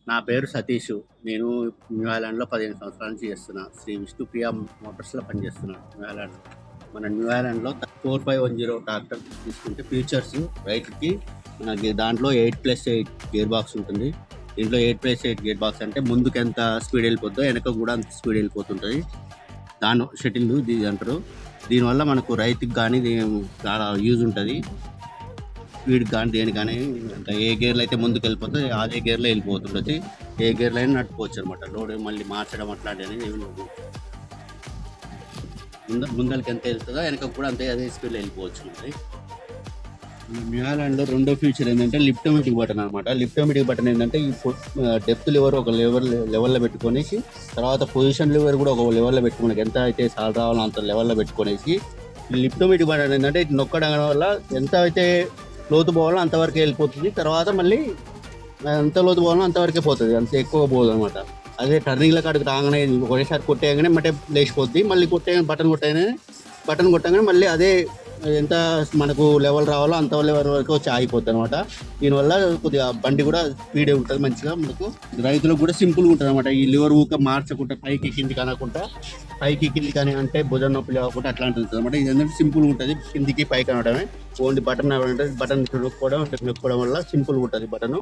నా పేరు సతీష్. నేను న్యూజిలాండ్‌లో 15 సంవత్సరాల నుంచి చేస్తున్నా. శ్రీ విష్ణుప్రియ మోటార్స్‌లో పనిచేస్తున్నాను న్యూజిలాండ్‌లో. మన న్యూజిలాండ్‌లో 4510 ట్రాక్టర్ తీసుకుంటే ఫీచర్స్ రైతుకి మనకి దాంట్లో 8+8 గేర్ బాక్స్ ఉంటుంది. దీంట్లో 8+8 గేర్ బాక్స్ అంటే ముందుకు ఎంత స్పీడ్ వెళ్ళిపోద్దో వెనక కూడా అంత స్పీడ్ వెళ్ళిపోతుంటుంది. దాని షటిల్ ఇది అంటారు. దీనివల్ల మనకు రైతుకి కానీ చాలా యూజ్ ఉంటుంది. స్పీడ్ కానీ దేని కానీ అంటే ఏ గేర్లో అయితే ముందుకు వెళ్ళిపోతే అదే గేర్లో వెళ్ళిపోతుండొచ్చు. ఏ గేర్లో అయినా నడుపుకోవచ్చు అనమాట. లోడ్ మళ్ళీ మార్చడం అట్లాంటివి ఏమి లేదు. ముందరికి ఎంత వెళ్తుందో వెనక కూడా అంతే అదే స్పీడ్లో వెళ్ళిపోవచ్చు. మరి న్యూజిలాండ్లో రెండో ఫీచర్ ఏంటంటే లిఫ్టోమేటిక్ బటన్ అనమాట. లిఫ్టోమేటిక్ బటన్ ఏంటంటే ఈ డెప్త్ లివర్ ఒక లెవెల్లో పెట్టుకొనేసి, తర్వాత పొజిషన్ లివర్ కూడా ఒక లెవెల్లో పెట్టుకుని ఎంత అయితే సాల్ రావాలో అంత లెవెల్లో పెట్టుకొనేసి, లిఫ్టోమేటిక్ బటన్ ఏంటంటే నొక్కడం వల్ల ఎంత అయితే లోతు పోవాలో అంతవరకే వెళ్ళిపోతుంది. తర్వాత మళ్ళీ ఎంత లోతు పోవాలో అంతవరకే పోతుంది, అంత ఎక్కువ పోదు అనమాట. అదే టర్నింగ్ల కాడికి రాగానే ఒకటేసారి కొట్టేయగానే మటే లేచిపోద్ది. మళ్ళీ బటన్ కొట్టగానే మళ్ళీ అదే ఎంత మనకు లెవెల్ రావాలో అంత లెవెల్ వరకు వచ్చి ఆగిపోద్ది అనమాట. దీనివల్ల కొద్దిగా బండి కూడా స్పీడ్ ఉంటుంది మంచిగా. మనకు రైతులకు కూడా సింపుల్గా ఉంటుంది అనమాట. ఈ లివర్ ఊక మార్చకుండా పైకి కిందికి అనకుండా, పైకి కిందికి అని అంటే భుజం నొప్పి లేకుండా అట్లాంటిది ఉంటుంది అనమాట. ఇది ఏంటంటే సింపుల్గా ఉంటుంది, కిందికి పైకి అనడమే. ఓన్లీ బటన్ నొక్కోవడం వల్ల సింపుల్గా ఉంటుంది బటన్.